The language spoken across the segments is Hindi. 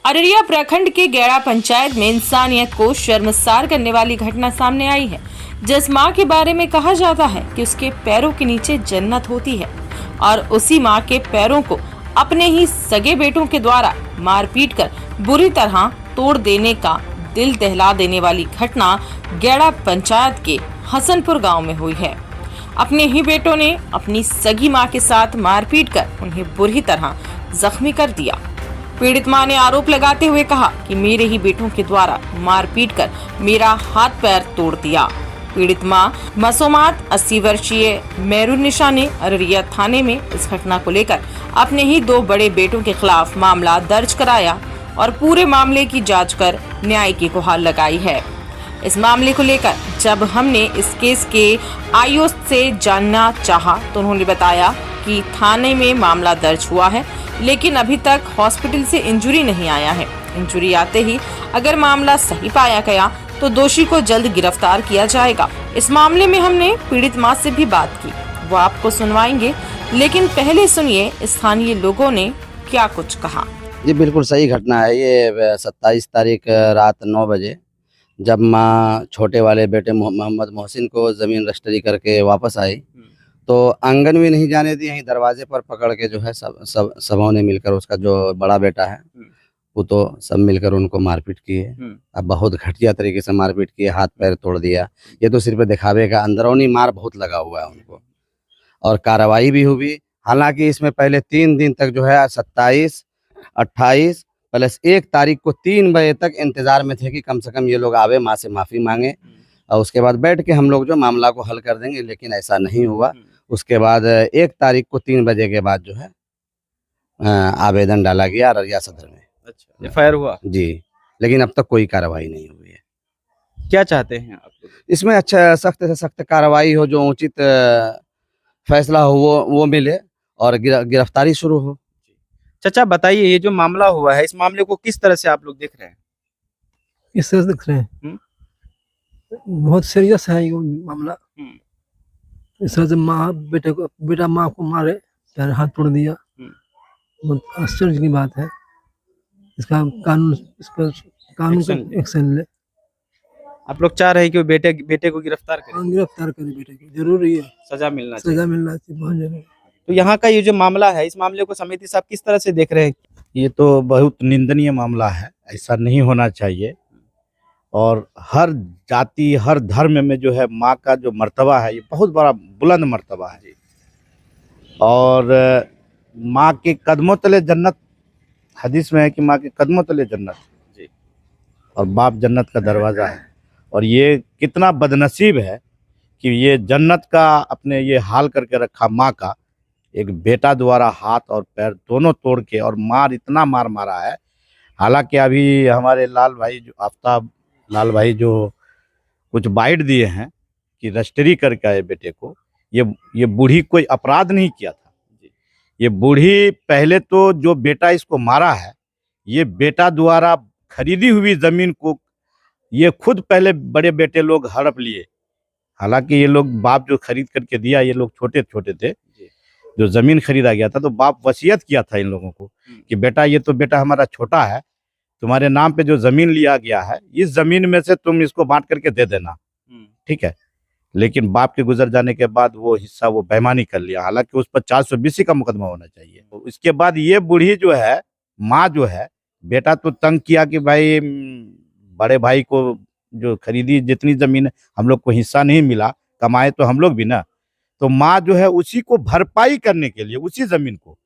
अररिया प्रखंड के गैड़ा पंचायत में इंसानियत को शर्मसार करने वाली घटना सामने आई है। जिस मां के बारे में कहा जाता है कि उसके पैरों के नीचे जन्नत होती है और उसी मां के पैरों को अपने ही सगे बेटों के द्वारा मारपीट कर बुरी तरह तोड़ देने का दिल दहला देने वाली घटना गैड़ा पंचायत के हसनपुर गांव में हुई है। अपने ही बेटों ने अपनी सगी मां के साथ मारपीट कर उन्हें बुरी तरह जख्मी कर दिया। पीड़ित मां ने आरोप लगाते हुए कहा कि मेरे ही बेटों के द्वारा मारपीट कर मेरा हाथ पैर तोड़ दिया। पीड़ित मां मसूमात 80 वर्षीय मेहरुन्निसा ने अररिया थाने में इस घटना को लेकर अपने ही 2 बड़े बेटों के खिलाफ मामला दर्ज कराया और पूरे मामले की जांच कर न्याय की गुहार लगाई है। इस मामले को लेकर जब हमने इस केस के आईओ से जानना चाहा तो उन्होंने बताया कि थाने में मामला दर्ज हुआ है, लेकिन अभी तक हॉस्पिटल से इंजरी नहीं आया है। इंजरी आते ही अगर मामला सही पाया गया तो दोषी को जल्द गिरफ्तार किया जाएगा। इस मामले में हमने पीड़ित मां से भी बात की, वो आपको सुनवाएंगे, लेकिन पहले सुनिए स्थानीय लोगों ने क्या कुछ कहा। ये बिल्कुल सही घटना है। ये 27 तारीख रात 9 बजे जब माँ छोटे वाले बेटे मोहम्मद मोहसिन को ज़मीन रजिस्ट्री करके वापस आई तो आंगन भी नहीं जाने दी, यहीं दरवाजे पर पकड़ के जो है सबों ने मिलकर, उसका जो बड़ा बेटा है वो तो सब मिलकर उनको मारपीट की है। अब बहुत घटिया तरीके से मारपीट की है, हाथ पैर तोड़ दिया। ये तो सिर्फ दिखावे का, अंदरूनी मार बहुत लगा हुआ है उनको और कार्रवाई भी हुई। हालांकि इसमें पहले 3 दिन तक जो है 27, 28 प्लस 1 तारीख को 3 बजे तक इंतजार में थे कि कम से कम ये लोग आवे, माँ से माफ़ी मांगे और उसके बाद बैठ के हम लोग जो मामला को हल कर देंगे, लेकिन ऐसा नहीं हुआ। उसके बाद 1 तारीख को 3 बजे के बाद जो है आवेदन डाला गया अररिया सदर में। अच्छा, एफआईआर हुआ जी, लेकिन अब तक कोई कार्रवाई नहीं हुई है। क्या चाहते हैं आप? इसमें अच्छा सख्त से सख्त कार्रवाई हो, जो उचित फैसला हो वो मिले और गिरफ्तारी शुरू हो। चाचा बताइए, ये जो मामला हुआ है, इस मामले को किस तरह से आप लोग देख रहे हैं? इस तरह से देख रहे हैं, बहुत सीरियस है ये मामला। इस तरह से बेटा माँ को मारे, पैर हाथ तोड़ दिया, बहुत आश्चर्य की बात है। इसका इस पर कानून का एक्शन ले। आप लोग चाह रहे हैं कि वो बेटे को गिरफ्तार करें? गिरफ्तार करें, बेटे को जरूरी है, सजा मिलना चाहिए। बहुत जरूरी। तो यहाँ का ये जो मामला है, इस मामले को समिति साहब किस तरह से देख रहे हैं? ये तो बहुत निंदनीय मामला है, ऐसा नहीं होना चाहिए। और हर जाति हर धर्म में जो है माँ का जो मर्तबा है, ये बहुत बड़ा बुलंद मर्तबा है। और माँ के कदमों तले जन्नत, हदीस में है कि माँ के कदमों तले जन्नत जी, और बाप जन्नत का दरवाज़ा है। और ये कितना बदनसीब है कि ये जन्नत का अपने ये हाल करके रखा माँ का, एक बेटा द्वारा हाथ और पैर दोनों तोड़ के, और इतना मार मारा है। हालांकि अभी हमारे लाल भाई जो आफ्ताब लाल भाई जो कुछ बाइट दिए हैं कि रजिस्ट्री करके आए बेटे को, ये बूढ़ी कोई अपराध नहीं किया था। ये बूढ़ी पहले तो जो बेटा इसको मारा है, ये बेटा द्वारा खरीदी हुई ज़मीन को ये खुद पहले बड़े बेटे लोग हड़प लिए। हालांकि ये लोग बाप जो खरीद करके दिया, ये लोग छोटे छोटे थे, जो ज़मीन खरीदा गया था, तो बाप वसीयत किया था इन लोगों को कि बेटा ये तो बेटा हमारा छोटा है, तुम्हारे नाम पे जो ज़मीन लिया गया है, इस ज़मीन में से तुम इसको बांट करके दे देना, ठीक है। लेकिन बाप के गुजर जाने के बाद वो हिस्सा वो बेईमानी कर लिया। हालांकि उस पर 420 का मुकदमा होना चाहिए। तो इसके बाद ये बूढ़ी जो है, माँ जो है, बेटा तो तंग किया कि भाई बड़े भाई को जो खरीदी जितनी ज़मीन हम लोग को हिस्सा नहीं मिला, कमाए तो हम लोग भी ना। तो माँ जो है उसी को भरपाई करने के लिए उसी ज़मीन को,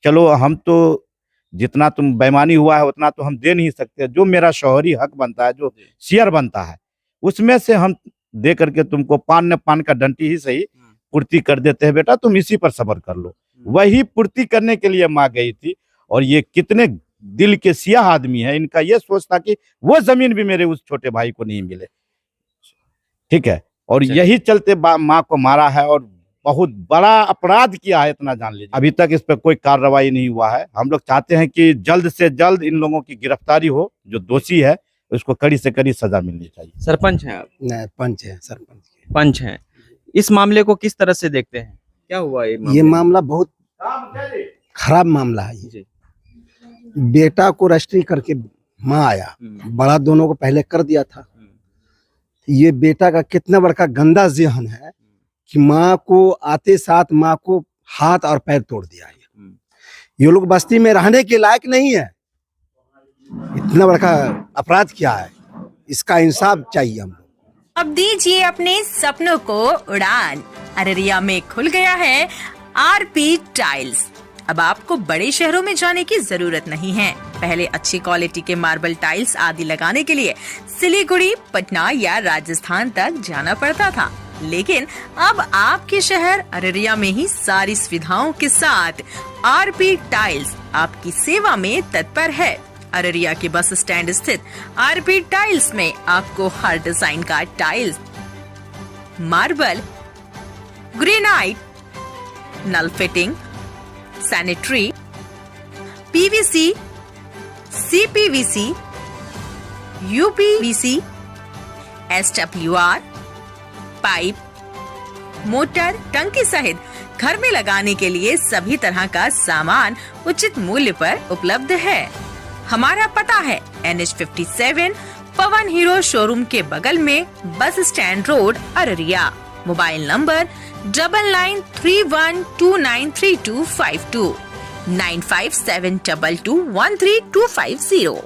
चलो हम तो जितना तुम बेईमानी हुआ है उतना तो हम दे नहीं सकते, जो मेरा शौहरी हक बनता है, जो शेयर बनता है, उसमें से हम दे करके तुमको पान का डंटी ही सही पूर्ति कर देते हैं, बेटा तुम इसी पर सब्र कर लो। वही पूर्ति करने के लिए माँ गई थी। और ये कितने दिल के सियाह आदमी है, इनका ये सोच था कि वो जमीन भी मेरे उस छोटे भाई को नहीं मिले, ठीक है। और यही चलते माँ को मारा है और बहुत बड़ा अपराध किया है, इतना जान लीजिए। अभी तक इस पर कोई कार्रवाई नहीं हुआ है। हम लोग चाहते हैं कि जल्द से जल्द इन लोगों की गिरफ्तारी हो, जो दोषी है उसको कड़ी से कड़ी सजा मिलनी चाहिए। सरपंच हैं आप? नहीं, पंच है, सरपंच पंच हैं। इस मामले को किस तरह से देखते हैं? क्या हुआ ये मामला बहुत खराब मामला है। बेटा को रजिस्ट्री करके माँ आया, बड़ा दोनों को पहले कर दिया था। ये बेटा का कितना बड़ा गंदा ज़हन है कि माँ को आते साथ माँ को हाथ और पैर तोड़ दिया। ये लोग बस्ती में रहने के लायक नहीं है, इतना बड़ा अपराध किया है, इसका इंसाफ चाहिए हम लोग। अब दीजिए अपने सपनों को उड़ान। अररिया में खुल गया है आरपी टाइल्स। अब आपको बड़े शहरों में जाने की जरूरत नहीं है। पहले अच्छी क्वालिटी के मार्बल टाइल्स आदि लगाने के लिए सिलीगुड़ी, पटना या राजस्थान तक जाना पड़ता था, लेकिन अब आपके शहर अररिया में ही सारी सुविधाओं के साथ आरपी टाइल्स आपकी सेवा में तत्पर है। अररिया के बस स्टैंड स्थित आरपी टाइल्स में आपको हर डिजाइन का टाइल्स, मार्बल, ग्रेनाइट, नल fitting, sanitary, PVC, CPVC, UPVC, SWR, pipe, motor, टंकी सहित घर में लगाने के लिए सभी तरह का सामान उचित मूल्य पर उपलब्ध है। हमारा पता है NH57 पवन हीरो शोरूम के बगल में, bus stand road, Araria. Mobile number 9931293252 9572213250।